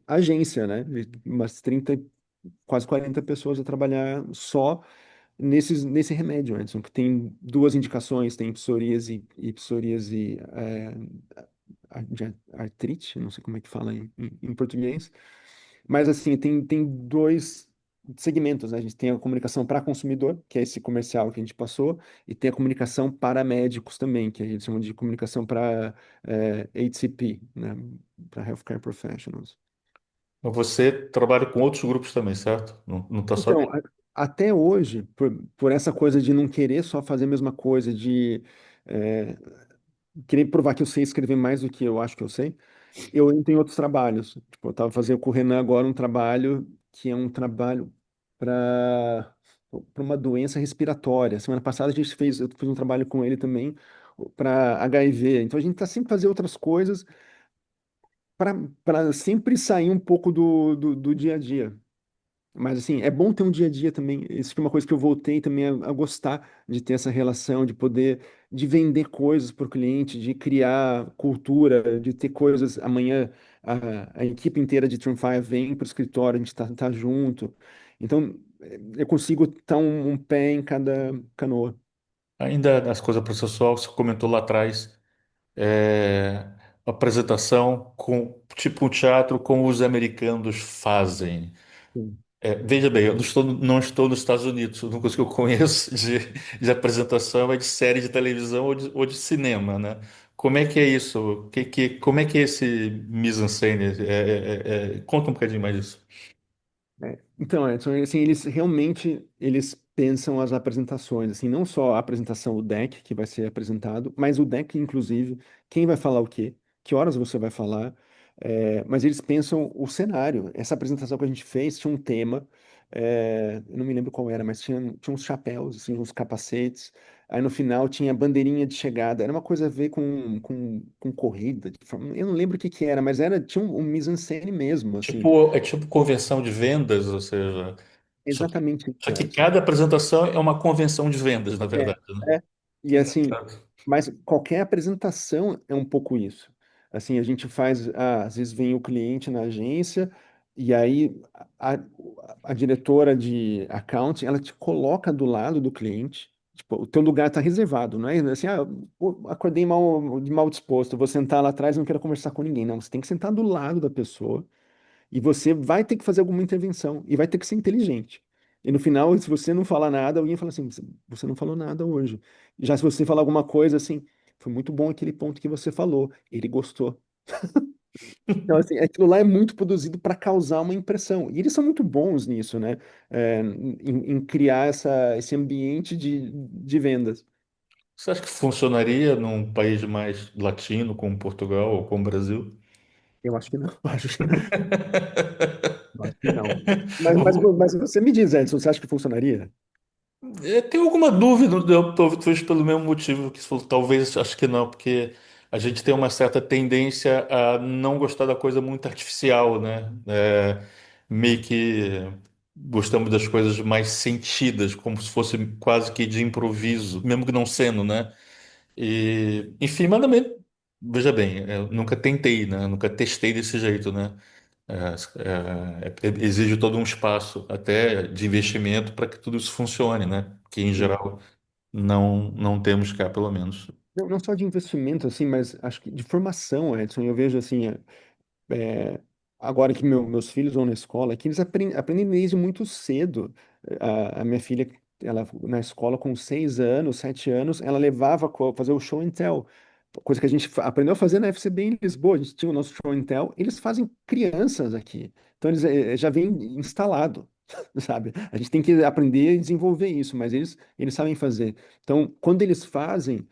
agência, né? De umas 30, quase 40 pessoas a trabalhar só nesse remédio, Edson, que tem duas indicações, tem psoríase de artrite, não sei como é que fala em português. Mas assim, tem dois segmentos, né? A gente tem a comunicação para consumidor, que é esse comercial que a gente passou, e tem a comunicação para médicos também, que a gente chama de comunicação para HCP, né? Para Healthcare Professionals. Mas você trabalha com outros grupos também, certo? Não está Então, sozinho. até hoje, por essa coisa de não querer só fazer a mesma coisa, de é, querer provar que eu sei escrever mais do que eu acho que eu sei, eu entro em outros trabalhos. Tipo, eu estava fazendo com o Renan agora um trabalho que é um trabalho para uma doença respiratória. Semana passada eu fiz um trabalho com ele também para HIV. Então a gente está sempre fazendo outras coisas para sempre sair um pouco do dia a dia. Mas assim, é bom ter um dia a dia também. Isso que é uma coisa que eu voltei também a gostar de ter essa relação, de poder, de vender coisas para o cliente, de criar cultura, de ter coisas. Amanhã a equipe inteira de Triunfire vem para o escritório, a gente tá junto. Então, eu consigo estar um pé em cada canoa. Ainda nas coisas processual, você comentou lá atrás, é, apresentação com tipo um teatro como os americanos fazem. Sim. Veja bem, eu não estou nos Estados Unidos. A única coisa que eu conheço de apresentação é de série de televisão ou de cinema, né? Como é que é isso? Como é que é esse mise-en-scène? Conta um bocadinho mais disso. Então, Edson, assim, eles realmente eles pensam as apresentações, assim, não só a apresentação, o deck que vai ser apresentado, mas o deck, inclusive, quem vai falar o quê, que horas você vai falar, mas eles pensam o cenário. Essa apresentação que a gente fez tinha um tema, eu não me lembro qual era, mas tinha uns chapéus, assim, uns capacetes, aí no final tinha bandeirinha de chegada, era uma coisa a ver com corrida, eu não lembro o que que era, mas tinha um mise-en-scène mesmo, assim. É tipo convenção de vendas, ou seja, só que, Exatamente só isso, que Edson. cada apresentação é uma convenção de vendas, na É, verdade, né? é. E assim, mas qualquer apresentação é um pouco isso. Assim, a gente faz, às vezes vem o cliente na agência e aí a, a diretora de accounting, ela te coloca do lado do cliente. Tipo, o teu lugar está reservado, não é assim, pô, acordei mal disposto, vou sentar lá atrás, não quero conversar com ninguém. Não, você tem que sentar do lado da pessoa e você vai ter que fazer alguma intervenção e vai ter que ser inteligente. E no final, se você não falar nada, alguém fala assim: você não falou nada hoje. Já se você falar alguma coisa assim, foi muito bom aquele ponto que você falou, ele gostou. Então, assim, aquilo lá é muito produzido para causar uma impressão. E eles são muito bons nisso, né? Em criar esse ambiente de vendas. Você acha que funcionaria num país mais latino, como Portugal ou como Brasil? Eu acho que não. Acho que não. Mas você me diz, Edson, você acha que funcionaria? Tenho alguma dúvida, talvez pelo mesmo motivo que você falou, talvez acho que não, porque a gente tem uma certa tendência a não gostar da coisa muito artificial, né? Meio que gostamos das coisas mais sentidas, como se fosse quase que de improviso, mesmo que não sendo, né? E, enfim, mas também, veja bem, eu nunca tentei, né? Nunca testei desse jeito, né? Exige todo um espaço até de investimento para que tudo isso funcione, né? Que em geral não temos cá, pelo menos. Não só de investimento, assim, mas acho que de formação, Edson. Eu vejo assim, é, agora que meus filhos vão na escola, que eles aprendem desde muito cedo. A minha filha, ela na escola com 6 anos, 7 anos, ela levava fazer o show and tell, coisa que a gente aprendeu a fazer na FCB em Lisboa. A gente tinha o nosso show and tell. Eles fazem crianças aqui, então eles já vem instalado. Sabe? A gente tem que aprender e desenvolver isso, mas eles sabem fazer. Então, quando eles fazem,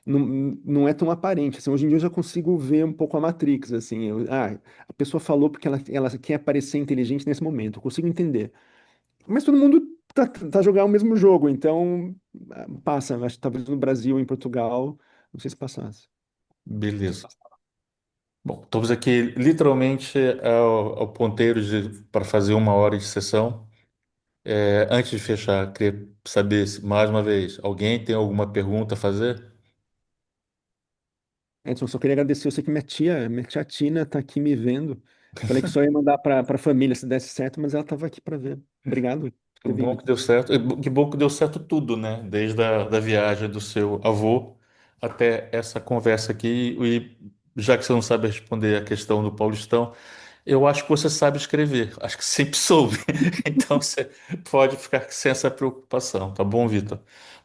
não, não é tão aparente. Assim, hoje em dia eu já consigo ver um pouco a Matrix, assim. A pessoa falou porque ela quer parecer inteligente nesse momento. Eu consigo entender. Mas todo mundo tá jogando o mesmo jogo, então passa. Acho que talvez no Brasil, em Portugal, não sei se passasse. Beleza. Bom, estamos aqui literalmente ao ponteiro para fazer 1 hora de sessão. Antes de fechar, queria saber, mais uma vez, alguém tem alguma pergunta a fazer? Edson, só queria agradecer. Eu sei que minha tia Tina tá aqui me vendo. Falei que só ia mandar para a família se desse certo, mas ela estava aqui para ver. Obrigado por Que ter bom vindo. que deu certo. Que bom que deu certo tudo, né? Desde a viagem do seu avô até essa conversa aqui. E já que você não sabe responder a questão do Paulistão, eu acho que você sabe escrever. Acho que sempre soube. Então você pode ficar sem essa preocupação, tá bom, Vitor?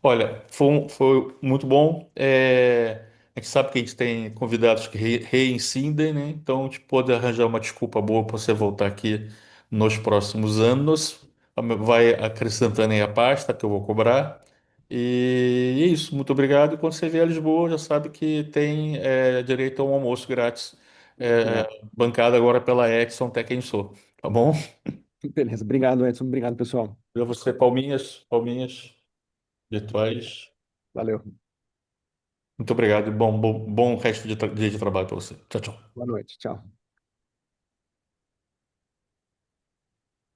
Olha, foi muito bom. A gente sabe que a gente tem convidados que reincidem, né? Então a gente pode arranjar uma desculpa boa para você voltar aqui nos próximos anos. Vai acrescentando aí a pasta que eu vou cobrar. E é isso, muito obrigado. E quando você vier a Lisboa, já sabe que tem direito a um almoço grátis, Legal. bancado agora pela Exxon Tech Sou, tá bom? Beleza. Obrigado, Edson. Obrigado, pessoal. Para você, palminhas, palminhas virtuais. Valeu. Muito obrigado e bom resto de dia de trabalho para você. Tchau, tchau. Boa noite. Tchau.